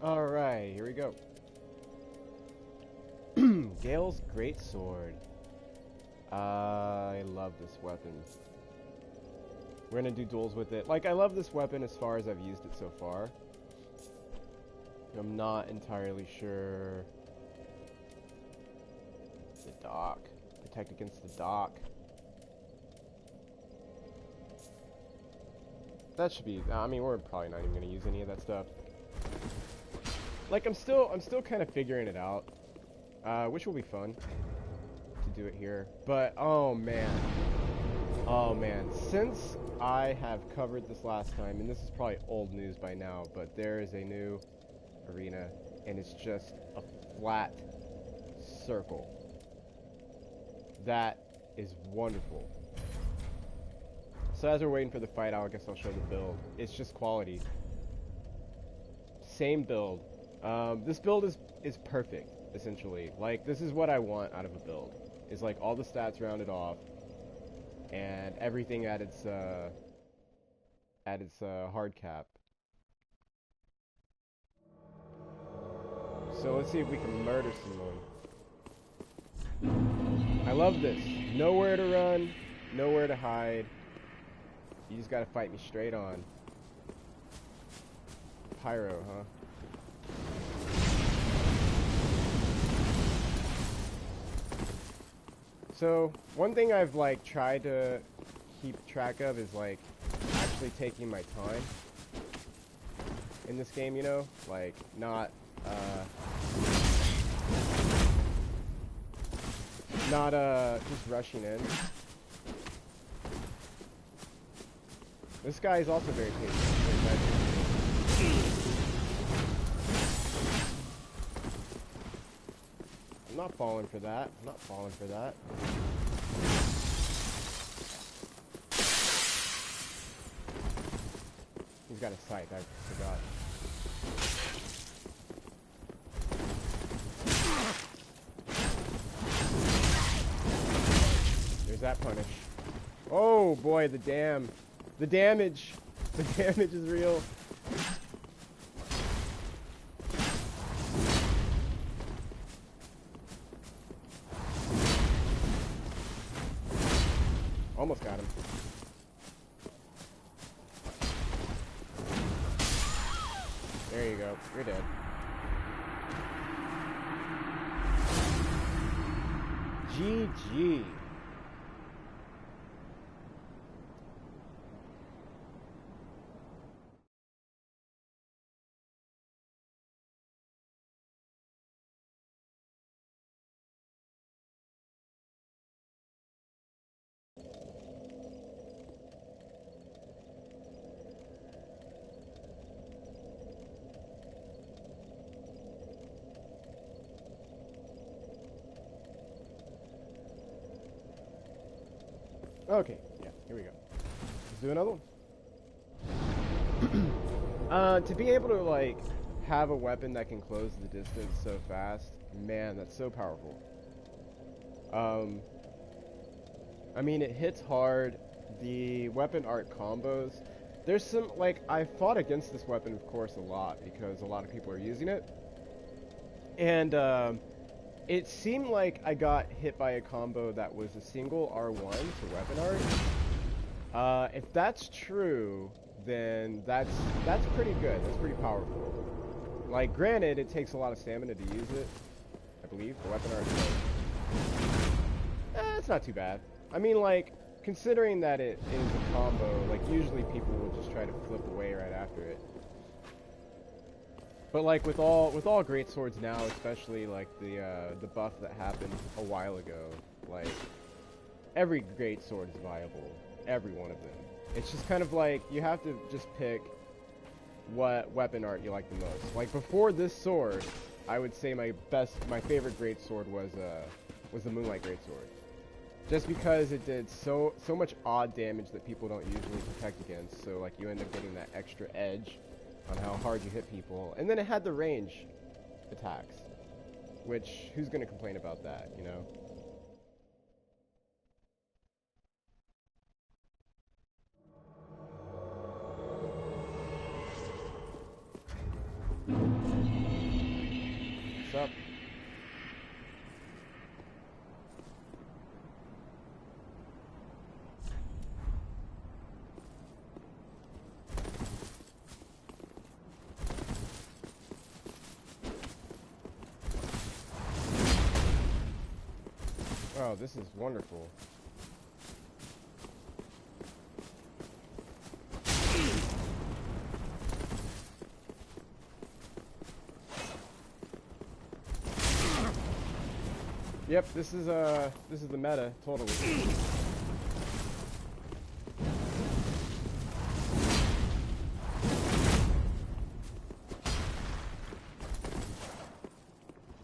Alright, here we go. Gael's Greatsword. I love this weapon. We're gonna do duels with it. Like, I love this weapon as far as I've used it so far. I'm not entirely sure. The dock. Protect against the dock. That should be, I mean, we're probably not even gonna use any of that stuff. Like, I'm still kind of figuring it out. Which will be fun to do it here. But, oh man. Oh man. Since I have covered this last time, and this is probably old news by now, but there is a new arena, and it's just a flat circle. That is wonderful. So as we're waiting for the fight, I guess I'll show the build. It's just quality. Same build. This build is perfect, essentially. Like, this is what I want out of a build. Is like all the stats rounded off, and everything at its hard cap. So let's see if we can murder someone. I love this. Nowhere to run, nowhere to hide. You just gotta fight me straight on. Pyro, huh? So, one thing I've like tried to keep track of is like actually taking my time in this game, you know? Like, not just rushing in. This guy is also very patient. I'm not falling for that. I'm not falling for that. He's got a scythe, I forgot. There's that punish. Oh boy, the damage. The damage is real. Almost got him. There you go. You're dead. GG. Okay, yeah, here we go. Let's do another one. To be able to, like, have a weapon that can close the distance so fast, man, that's so powerful. I mean, it hits hard. The weapon art combos. There's some, like, I fought against this weapon, of course, a lot, because a lot of people are using it. And, it seemed like I got hit by a combo that was a single R1 to weapon art. If that's true, then that's pretty good. That's pretty powerful. Like, granted, it takes a lot of stamina to use it. I believe the weapon art. It's not too bad. I mean, like, considering that it is a combo, like usually people will just try to flip away right after it. But like with all greatswords now, especially like the buff that happened a while ago, like every greatsword is viable, every one of them. It's just kind of like you have to just pick what weapon art you like the most. Like before this sword, I would say my favorite greatsword was the Moonlight Greatsword, just because it did so much odd damage that people don't usually protect against. So like you end up getting that extra edge on how hard you hit people, and then it had the range attacks, which who's gonna complain about that, you know? up? Oh, this is wonderful. Yep, this is the meta, totally.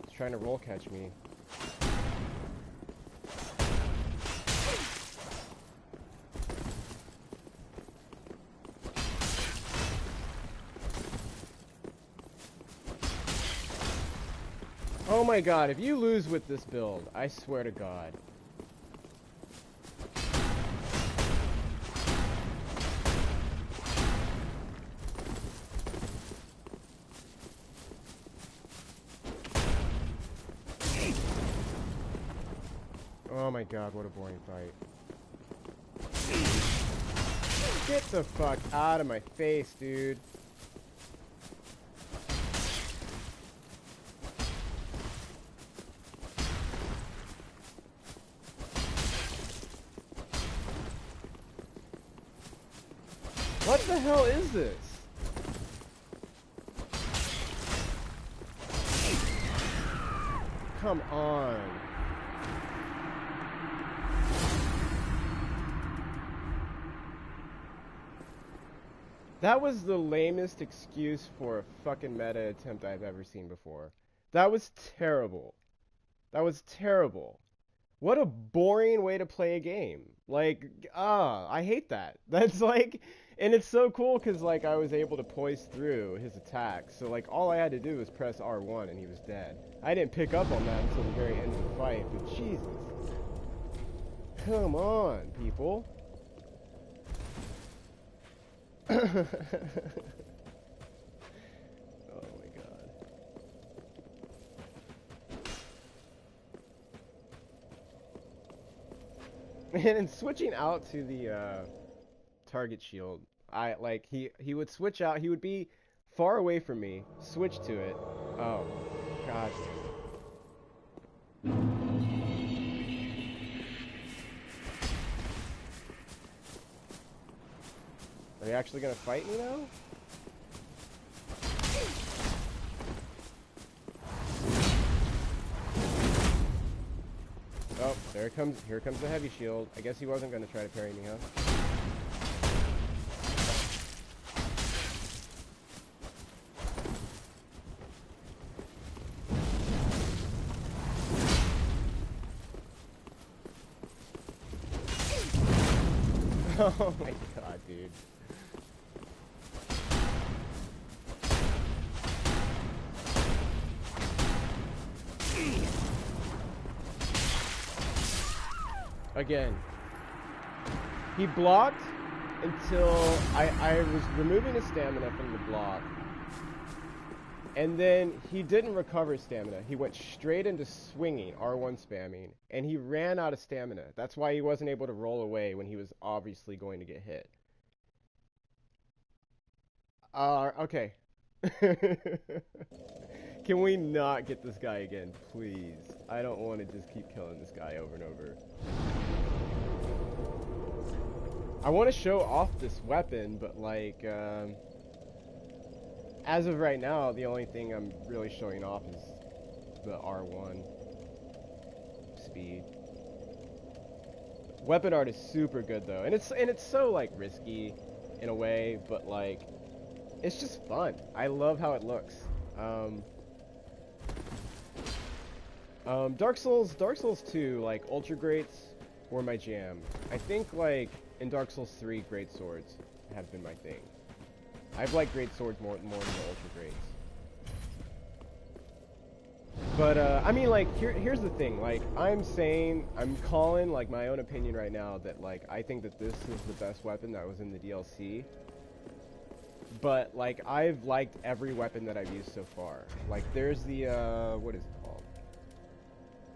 It's trying to roll catch me. Oh my god, if you lose with this build, I swear to god. Oh my god, what a boring fight. Get the fuck out of my face, dude. What the hell is this? Come on. That was the lamest excuse for a fucking meta attempt I've ever seen before. That was terrible. That was terrible. What a boring way to play a game. Like, I hate that. That's like, and it's so cool because like I was able to poise through his attacks. So like all I had to do was press R1 and he was dead. I didn't pick up on that until the very end of the fight, but Jesus. Come on, people. Oh my god. And switching out to the target shield, he would switch out, he would be far away from me, switch to it. Oh, god damn it. Are you actually gonna fight me now? Oh, here comes the heavy shield. I guess he wasn't gonna try to parry me, huh? Oh my god, dude. Again. He blocked until I was removing his stamina from the block. And then he didn't recover stamina. He went straight into swinging, R1 spamming, and he ran out of stamina. That's why he wasn't able to roll away when he was obviously going to get hit. Okay. Can we not get this guy again, please? I don't want to just keep killing this guy over and over. I want to show off this weapon, but like, as of right now, the only thing I'm really showing off is the R1 speed. Weapon art is super good though, and it's so like risky in a way, but like it's just fun. I love how it looks. Dark Souls 2, like Ultra Greats were my jam. I think like in Dark Souls 3, Great Swords have been my thing. I've liked Great Swords more than the Ultra Greats. But I mean, like here's the thing. Like I'm calling like my own opinion right now that like I think that this is the best weapon that was in the DLC. but like I've liked every weapon that I've used so far. Like there's the what is it called?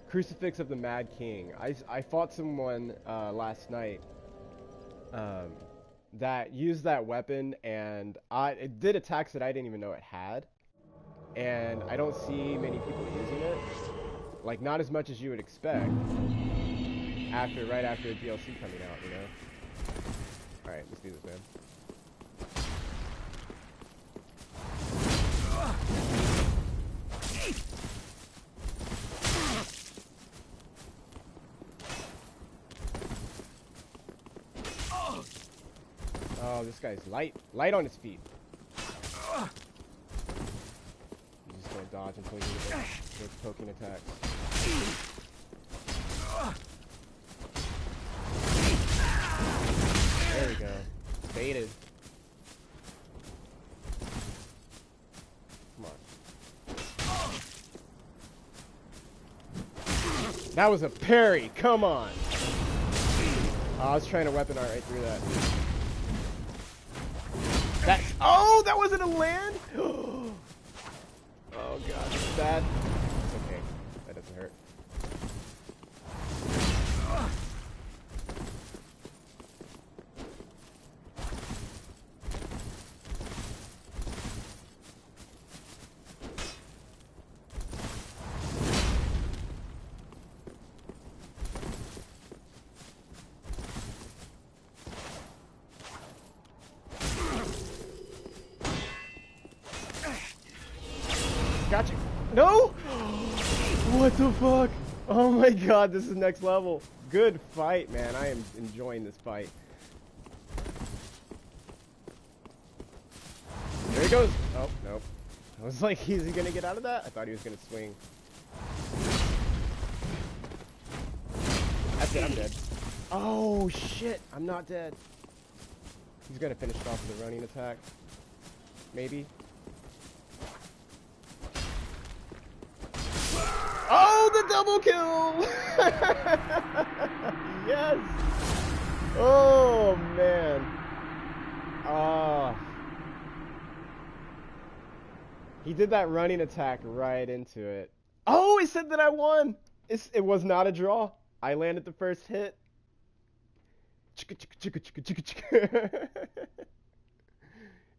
Crucifix of the Mad King. I fought someone last night that used that weapon, and it did attacks that I didn't even know it had, and I don't see many people using it. Like not as much as you would expect right after a DLC coming out, you know. All right, let's do this, man. Oh, this guy's light on his feet. He's just gonna dodge until he gets those poking attacks. There we go. Baited. Come on. That was a parry. Come on. Oh, I was trying to weapon art right through that. Oh, that wasn't a land? Oh god, that's bad. It's okay. That doesn't hurt. Gotcha. No! What the fuck? Oh my god, this is next level. Good fight, man. I am enjoying this fight. There he goes. Oh, nope. I was like, is he gonna get out of that? I thought he was gonna swing. That's it, I'm dead. Oh shit, I'm not dead. He's gonna finish it off with a running attack. Maybe. Oh, the double kill! Yes! Oh, man. He did that running attack right into it. Oh, he said that I won! It was not a draw. I landed the first hit.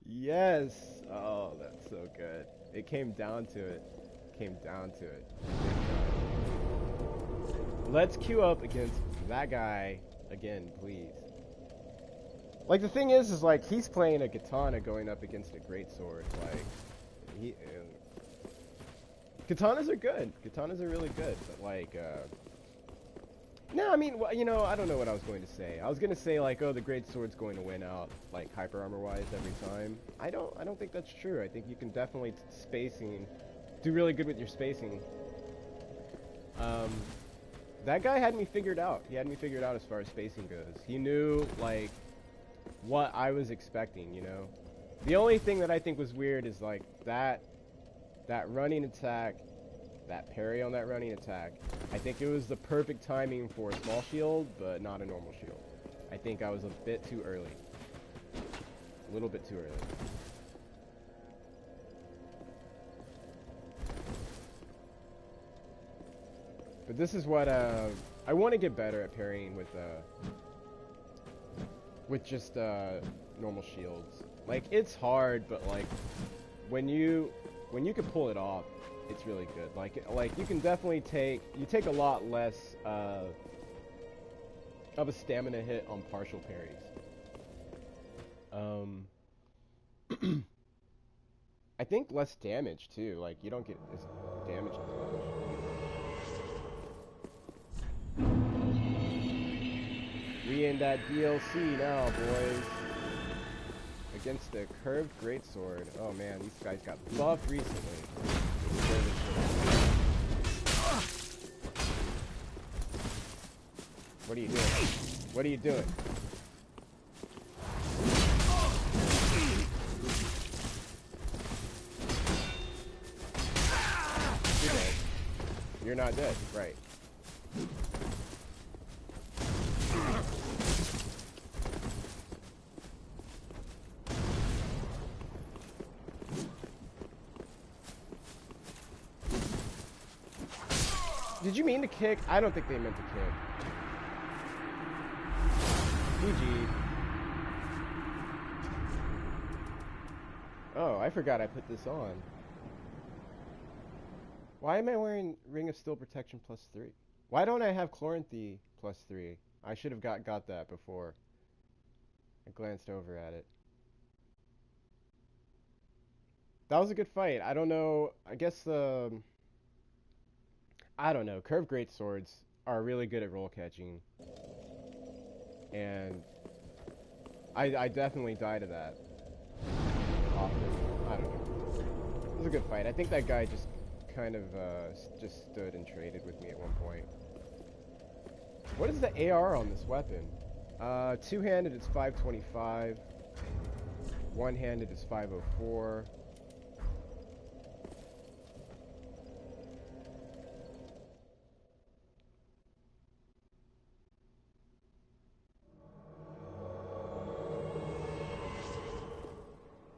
Yes! Oh, that's so good. It came down to it. Let's queue up against that guy again, please. Like the thing is like he's playing a katana going up against a greatsword. Like katanas are good. Katanas are really good, but like no, I mean, well, you know, I don't know what I was going to say. I was going to say like, oh, the greatsword's going to win out like hyper armor wise every time. I don't think that's true. I think you can definitely do really good with your spacing. That guy had me figured out. He had me figured out as far as spacing goes. He knew, like, what I was expecting, you know? The only thing that I think was weird is, like, that running attack, that parry on that running attack. I think it was the perfect timing for a small shield, but not a normal shield. I think I was a bit too early. A little bit too early. But this is what I want to get better at parrying with just normal shields. Like it's hard, but like when you can pull it off, it's really good. Like you can definitely take a lot less of a stamina hit on partial parries. I think less damage too. Like you don't get as damage as much. We in that DLC now, boys. Against the curved greatsword. Oh man, these guys got buffed recently. What are you doing? What are you doing? You're dead. You're not dead, right? Did you mean to kick? I don't think they meant to kick. GG. Oh, I forgot I put this on. Why am I wearing Ring of Steel Protection +3? Why don't I have Chloranthy +3? I should have got that before. I glanced over at it. That was a good fight. I don't know. I guess I don't know. Curved Greatswords are really good at roll catching. And I definitely die to that often. I don't know. It was a good fight. I think that guy just kind of just stood and traded with me at one point. What is the AR on this weapon? Two-handed it's 525. One-handed is 504.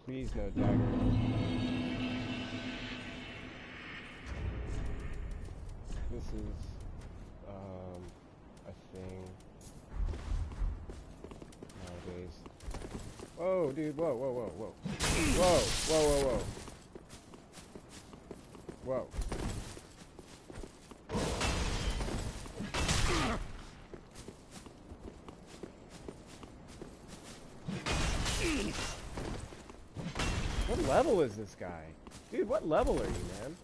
Please no dagger. This is a thing nowadays. Whoa, dude! Whoa, whoa, whoa, whoa, whoa, whoa, whoa, whoa, whoa. What level is this guy? Dude, what level are you, man?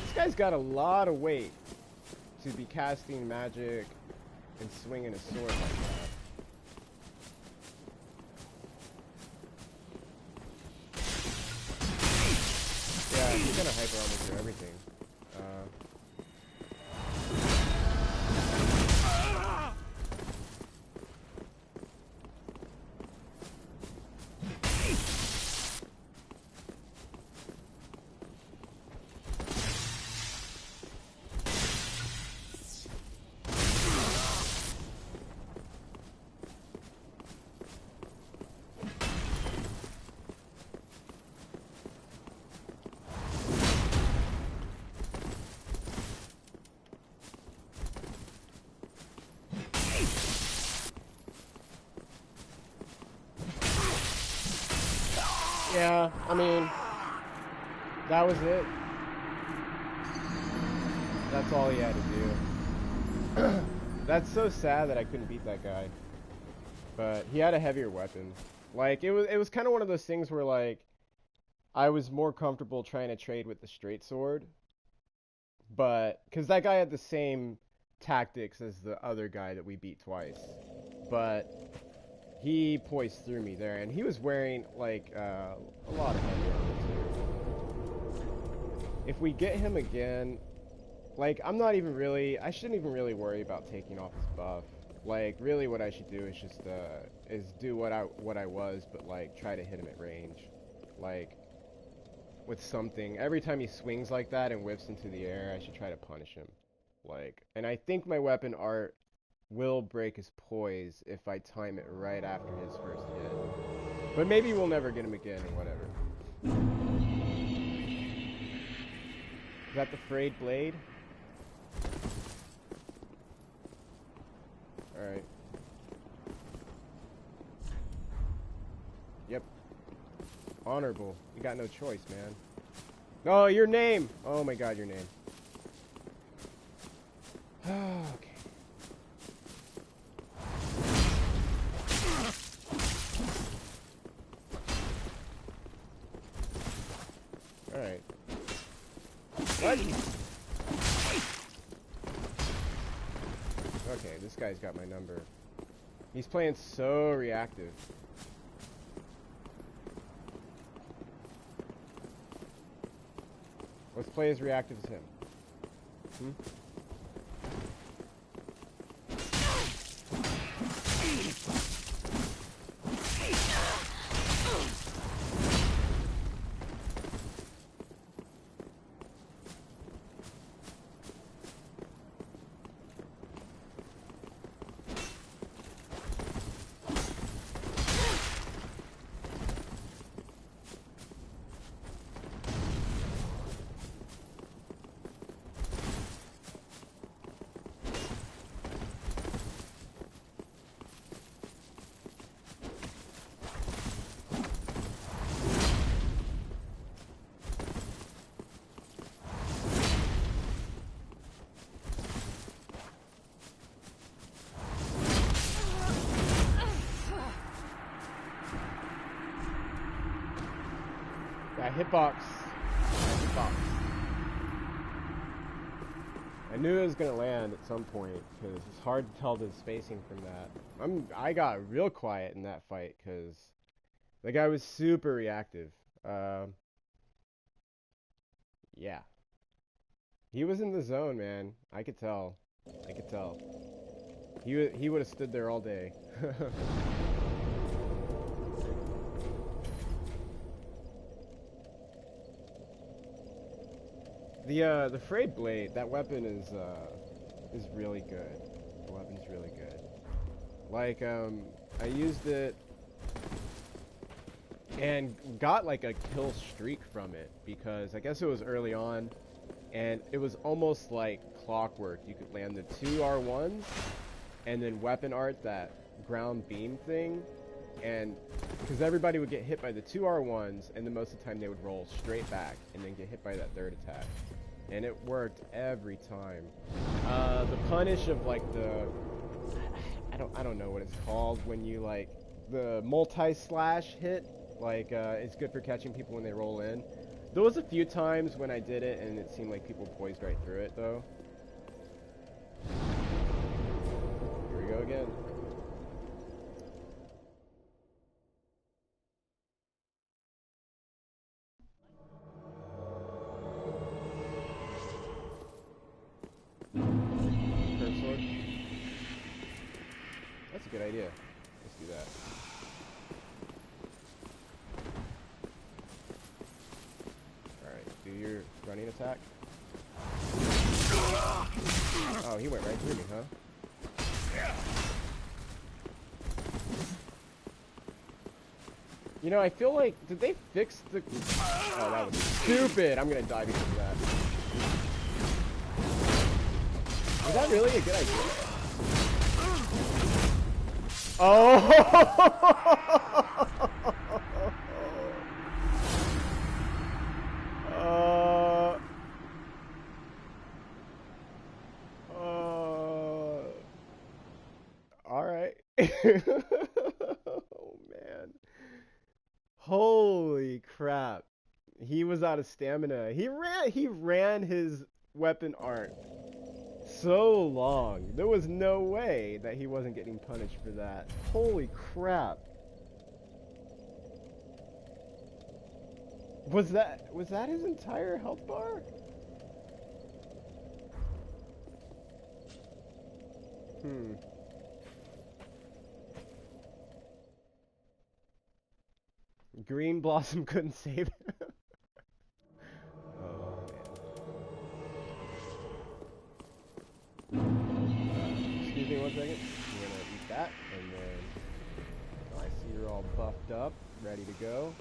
This guy's got a lot of weight to be casting magic and swinging a sword like that. Yeah, he's gonna hyper armor through everything. Yeah, I mean, that was it. That's all he had to do. That's so sad that I couldn't beat that guy. But he had a heavier weapon. Like, it was kind of one of those things where, like, I was more comfortable trying to trade with the straight sword. But, because that guy had the same tactics as the other guy that we beat twice. But he poised through me there, and he was wearing, like, a lot of heavy armor, too. If we get him again, like, I shouldn't even really worry about taking off his buff. Like, really what I should do is just, do what I was, but, like, try to hit him at range. Like, with something. Every time he swings like that and whips into the air, I should try to punish him. Like, and I think my weapon art will break his poise if I time it right after his first hit. But maybe we'll never get him again or whatever. Is that the frayed blade? Alright. Yep. Honorable. You got no choice, man. Oh, your name! Oh my god, your name. Okay. Alright. What? Okay, this guy's got my number. He's playing so reactive. Let's play as reactive as him. Hmm? hitbox. Hitbox. I knew it was gonna land at some point because it's hard to tell the spacing from that. I got real quiet in that fight because the guy was super reactive. Yeah. He was in the zone, man. I could tell. I could tell. He would have stood there all day. The frayed blade, that weapon is really good. The weapon's really good. Like I used it and got like a kill streak from it because I guess it was early on and it was almost like clockwork. You could land the 2 R1s and then weapon art that ground beam thing, and because everybody would get hit by the 2 R1s and then most of the time they would roll straight back and then get hit by that third attack, and it worked every time. The punish of like the I don't know what it's called when you like the multi-slash hit, like it's good for catching people when they roll in. There was a few times when I did it and it seemed like people poised right through it though. Here we go again. Curve sword. That's a good idea. Let's do that. Alright, do your running attack. Oh, he went right through me, huh? You know, I feel like, did they fix the... Oh, that was stupid! I'm gonna die because of that. Was that really a good idea? Oh! Alright. Oh, man. Holy crap. He was out of stamina. He ran his weapon art so long. There was no way that he wasn't getting punished for that. Holy crap. Was that his entire health bar? Green Blossom couldn't save him. Oh, man. Excuse me 1 second. I'm gonna eat that, and then I see you're all buffed up, ready to go.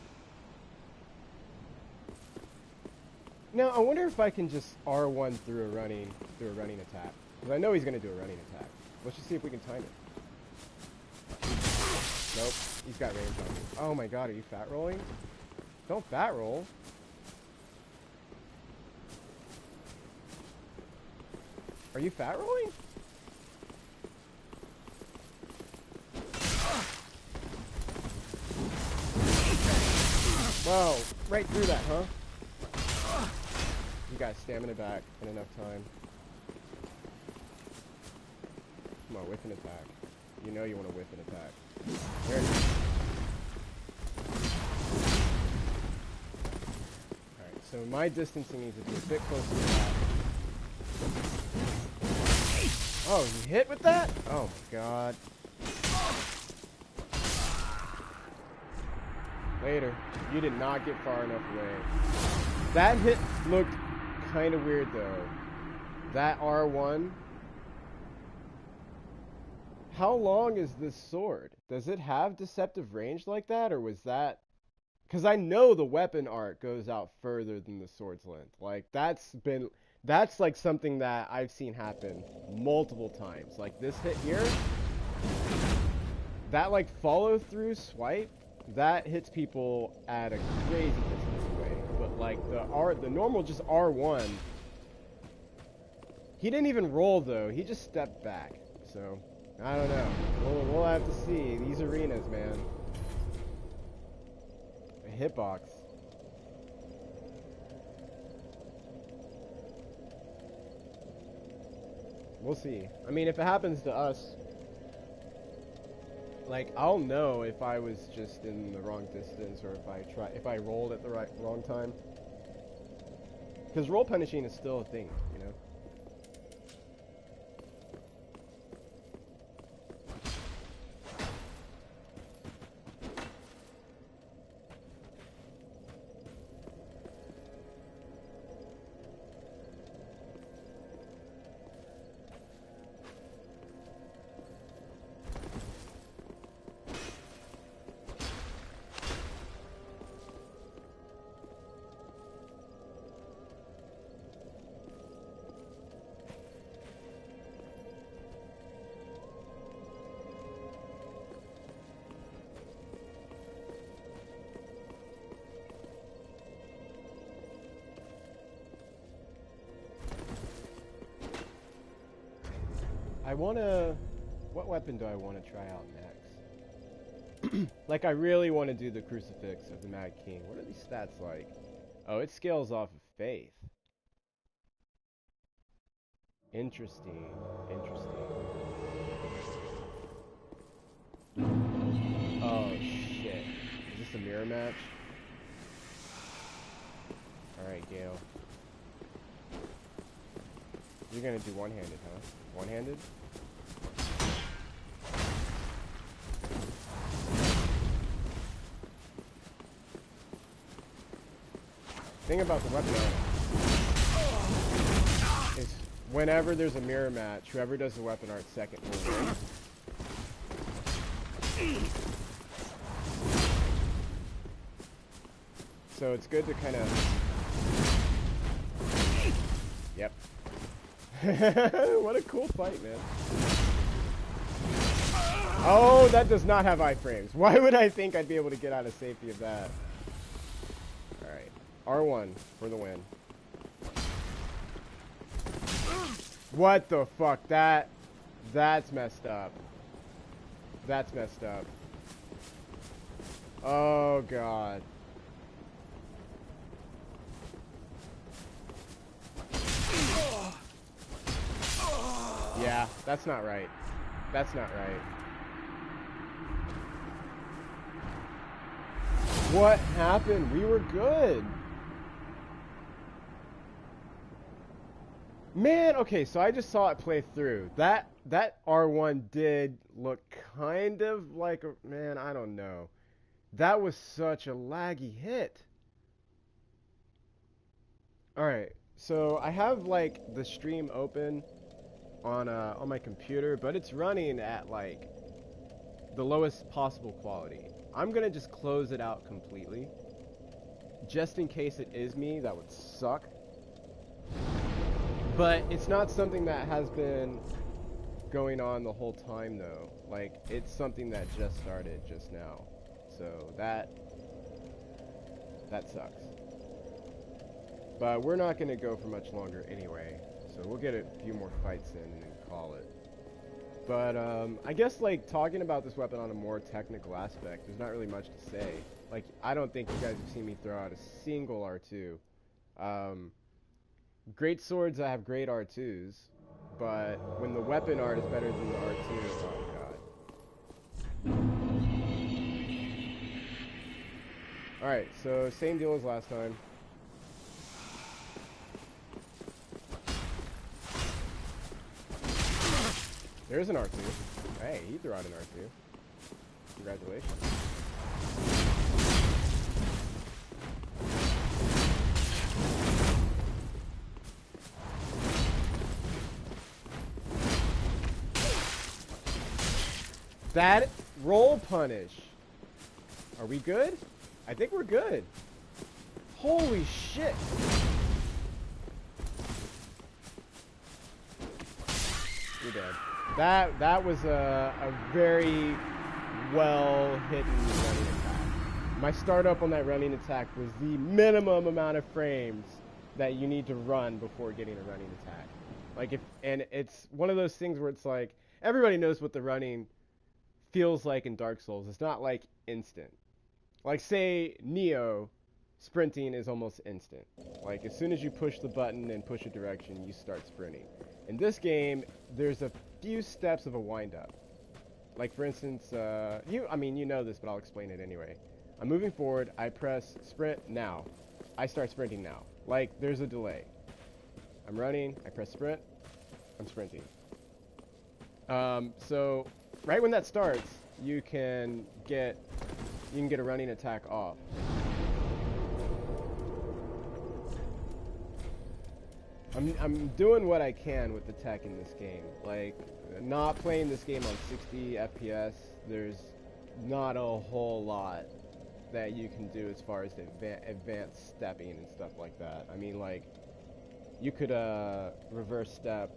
Now, I wonder if I can just R1 through a running attack. Because I know he's gonna do a running attack. Let's just see if we can time it. Nope, he's got range on me. Oh my god, are you fat rolling? Don't fat roll. Are you fat rolling? Whoa, right through that, huh? You got stamina back in enough time. Come on, whiff an attack. You know you want to whiff an attack. There it is. Alright, so my distancing needs to be a bit closer to that. Oh, you hit with that? Oh my god. Later. You did not get far enough away. That hit looked kind of weird though. That R1. How long is this sword? Does it have deceptive range like that, or was that... Because I know the weapon art goes out further than the sword's length. Like, that's like something that I've seen happen multiple times. Like this hit here, that like follow through swipe, that hits people at a crazy distance away. But like the normal just R1, he didn't even roll though. He just stepped back. So I don't know. We'll have to see these arenas, man. A hitbox. We'll see. I mean, if it happens to us, like, I'll know if I was just in the wrong distance or if I rolled at the wrong time. Because roll punishing is still a thing, you know? What weapon do I want to try out next? Like, I really want to do the Crucifix of the Mad King. What are these stats like? Oh, it scales off of faith. Interesting. Interesting. Oh, shit. Is this a mirror match? Alright, Gael. You're gonna do one-handed, huh? One-handed? Thing about the weapon art is whenever there's a mirror match, whoever does the weapon art second will win. So it's good to kind of... Yep. What a cool fight, man. Oh, that does not have iframes. Why would I think I'd be able to get out of safety of that? Alright. R1 for the win. What the fuck? That's messed up. That's messed up. Oh, God. Yeah, that's not right. That's not right. What happened? We were good. Man, okay, so I just saw it play through. That R1 did look kind of like a... Man, I don't know. That was such a laggy hit. Alright, so I have, like, the stream open on my computer, but it's running at, like, the lowest possible quality. I'm gonna just close it out completely. Just in case it is me, that would suck. But it's not something that has been going on the whole time, though. Like, it's something that just started just now. So that sucks. But we're not gonna go for much longer anyway. So we'll get a few more fights in and then call it. But, I guess, like, talking about this weapon on a more technical aspect, there's not really much to say. Like, I don't think you guys have seen me throw out a single R2. Great swords, I have great R2s, but when the weapon art is better than the R2, oh god. Alright, so same deal as last time. There's an R2. Hey, he threw out an R2. Congratulations. That roll punish. Are we good? I think we're good. Holy shit. You're dead. That was a very well hidden running attack. My startup on that running attack was the minimum amount of frames that you need to run before getting a running attack. Like and it's one of those things where it's like everybody knows what the running feels like in Dark Souls. It's not like instant. Like say Neo sprinting is almost instant. Like, as soon as you push the button and push a direction, you start sprinting. In this game, there's a few steps of a wind-up. Like, for instance, I mean, you know this, but I'll explain it anyway. I'm moving forward, I press sprint now. I start sprinting now. Like, there's a delay. I'm running, I press sprint, I'm sprinting. So, right when that starts, you can get a running attack off. I'm doing what I can with the tech in this game. Like, not playing this game on 60 FPS, there's not a whole lot that you can do as far as the advanced stepping and stuff like that. I mean, like, you could reverse step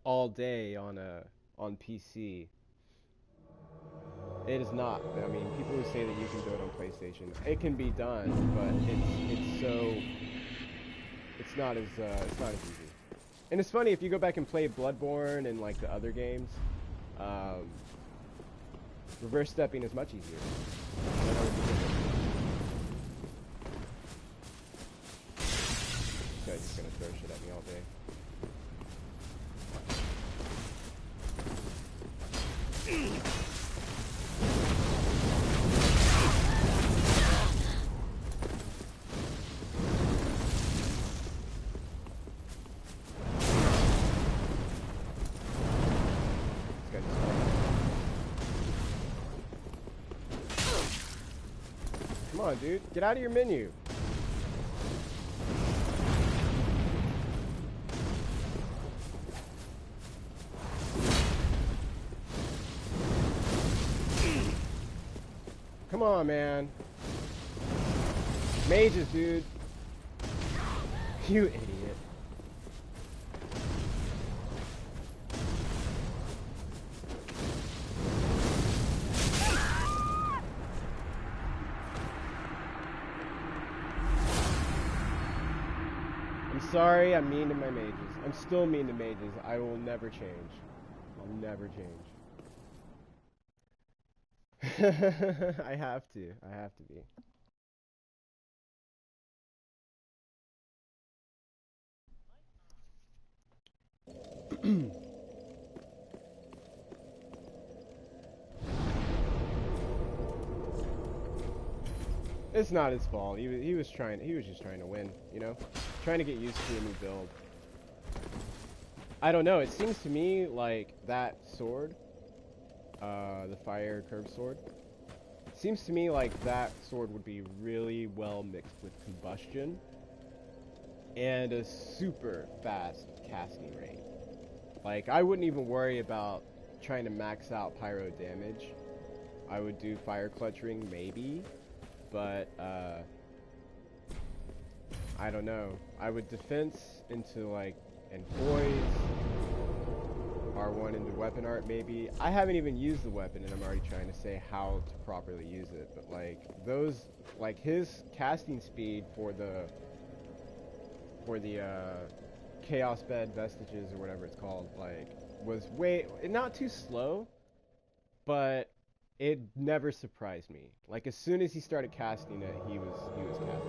all day on PC. It is not. I mean, people who say that you can do it on PlayStation, it can be done, but it's not as easy. And it's funny, if you go back and play Bloodborne and like the other games, reverse stepping is much easier. This guy's just gonna throw shit at me all day. Come on, dude. Get out of your menu. Come on, man. Mages, dude. You idiot. Sorry, I'm mean to my mages. I'm still mean to mages. I will never change. I'll never change. I have to. I have to be. It's not his fault. He was just trying to win, you know? Trying to get used to a new build. I don't know, it seems to me like that sword, the fire curved sword, seems to me like that sword would be really well mixed with combustion and a super fast casting rate. Like, I wouldn't even worry about trying to max out pyro damage. I would do fire clutch ring maybe, but I don't know. I would defense into like, and poise, R1 into weapon art maybe. I haven't even used the weapon and I'm already trying to say how to properly use it, but like those, like his casting speed for the Chaos Bed Vestiges or whatever it's called, like was not too slow, but it never surprised me. Like as soon as he started casting it, he was casting it.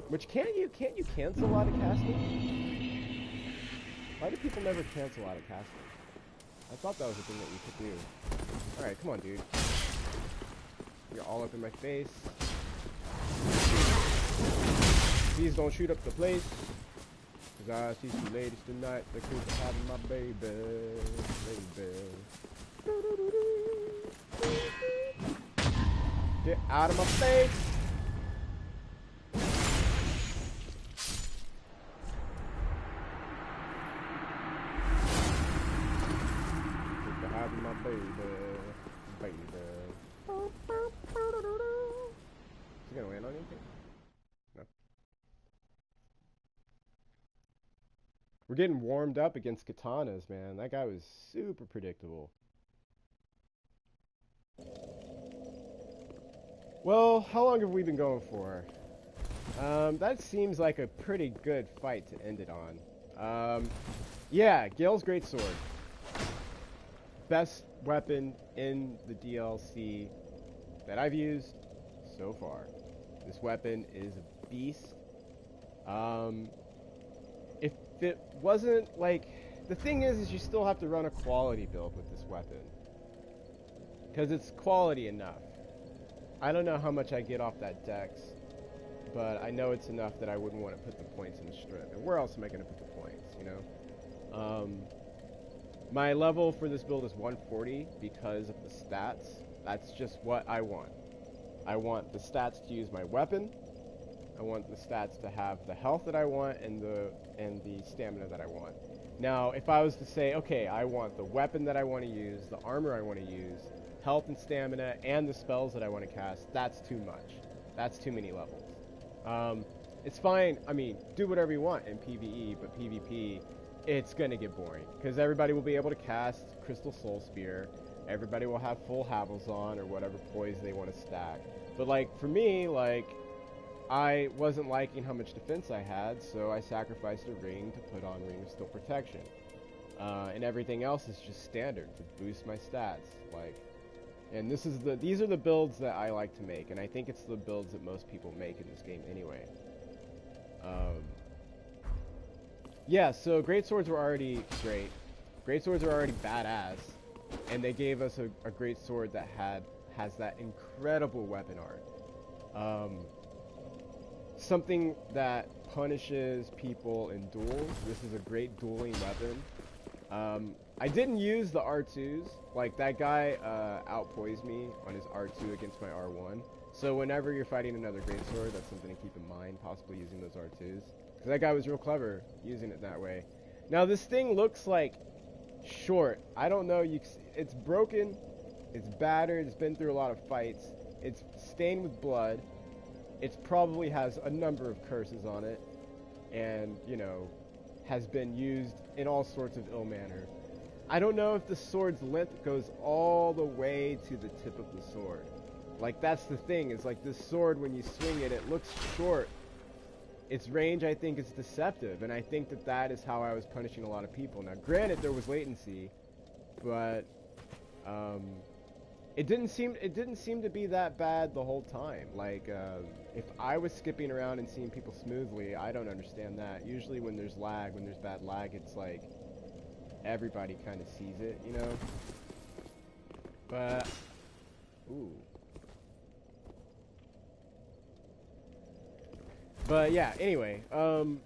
Which can't you cancel out of casting? Why do people never cancel out of casting? I thought that was a thing that you could do. Alright, come on, dude. You're all up in my face. Please don't shoot up the place. Cause I see some ladies tonight that could be having my baby. Get out of my face! My baby. Is he gonna land on anything? No. We're getting warmed up against katanas, man. That guy was super predictable. Well, how long have we been going for? That seems like a pretty good fight to end it on. Yeah, Gael's Greatsword. Best weapon in the DLC that I've used so far. This weapon is a beast. If it wasn't like, the thing is you still have to run a quality build with this weapon, because it's quality enough. I don't know how much I get off that dex, but I know it's enough that I wouldn't want to put the points in the strip. And where else am I going to put the points, you know? My level for this build is 140 because of the stats. That's just what I want. I want the stats to use my weapon. I want the stats to have the health that I want and the stamina that I want. Now, if I was to say, okay, I want the weapon that I want to use, the armor I want to use, health and stamina, and the spells that I want to cast, that's too much. That's too many levels. It's fine, I mean, do whatever you want in PvE, but PvP, it's gonna get boring. Because everybody will be able to cast Crystal Soul Spear, everybody will have full Havels on, or whatever poise they want to stack. But like, for me, like, I wasn't liking how much defense I had, so I sacrificed a ring to put on Ring of Steel Protection. And everything else is just standard to boost my stats. Like, and these are the builds that I like to make, and I think it's the builds that most people make in this game anyway. Yeah, so Greatswords were already great. Greatswords are already badass, and they gave us a Greatsword that has that incredible weapon art. Something that punishes people in duels. This is a great dueling weapon. I didn't use the R2s. Like, that guy outpoised me on his R2 against my R1. So whenever you're fighting another Greatsword, that's something to keep in mind, possibly using those R2s. Because that guy was real clever using it that way. Now, this thing looks like short. I don't know. It's broken. It's battered. It's been through a lot of fights. It's stained with blood. It probably has a number of curses on it. And, you know, has been used in all sorts of ill manner. I don't know if the sword's length goes all the way to the tip of the sword. Like, that's the thing, is like, this sword, when you swing it, it looks short. Its range, I think, is deceptive, and I think that is how I was punishing a lot of people. Now, granted, there was latency, but it didn't seem to be that bad the whole time. Like, if I was skipping around and seeing people smoothly, I don't understand that. Usually when there's lag, when there's bad lag, it's like everybody kind of sees it, you know? But, ooh. But yeah, anyway, I'm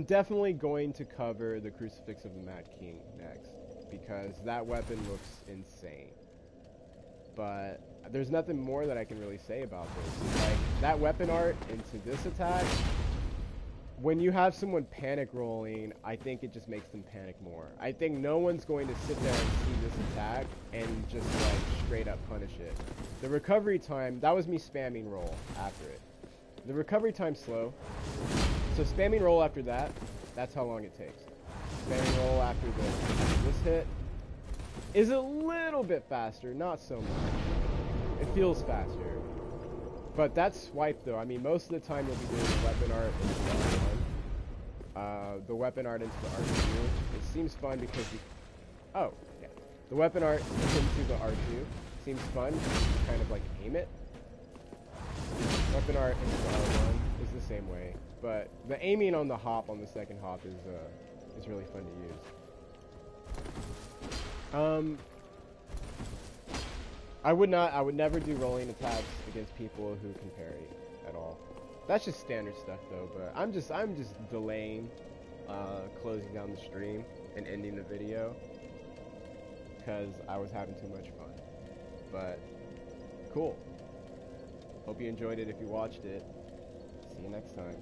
definitely going to cover the Crucifix of the Mad King next, because that weapon looks insane. But there's nothing more that I can really say about this. Like, that weapon art into this attack, when you have someone panic rolling, I think it just makes them panic more. I think no one's going to sit there and see this attack and just, like, straight up punish it. The recovery time, that was me spamming roll after it. The recovery time's slow, so spamming roll after that, that's how long it takes. Spamming roll after this hit is a little bit faster, not so much. It feels faster. But that's swipe though. I mean, most of the time you'll be doing the weapon art into the R1. The weapon art into the R2. It seems fun because you... Oh, yeah. The weapon art into the R2 seems fun because you kind of like aim it. Weapon art into the R1 is the same way, but the aiming on the hop, on the second hop, is really fun to use. I would never do rolling attacks against people who can parry at all. That's just standard stuff though, but I'm just delaying closing down the stream and ending the video because I was having too much fun. But cool. Hope you enjoyed it if you watched it. See you next time.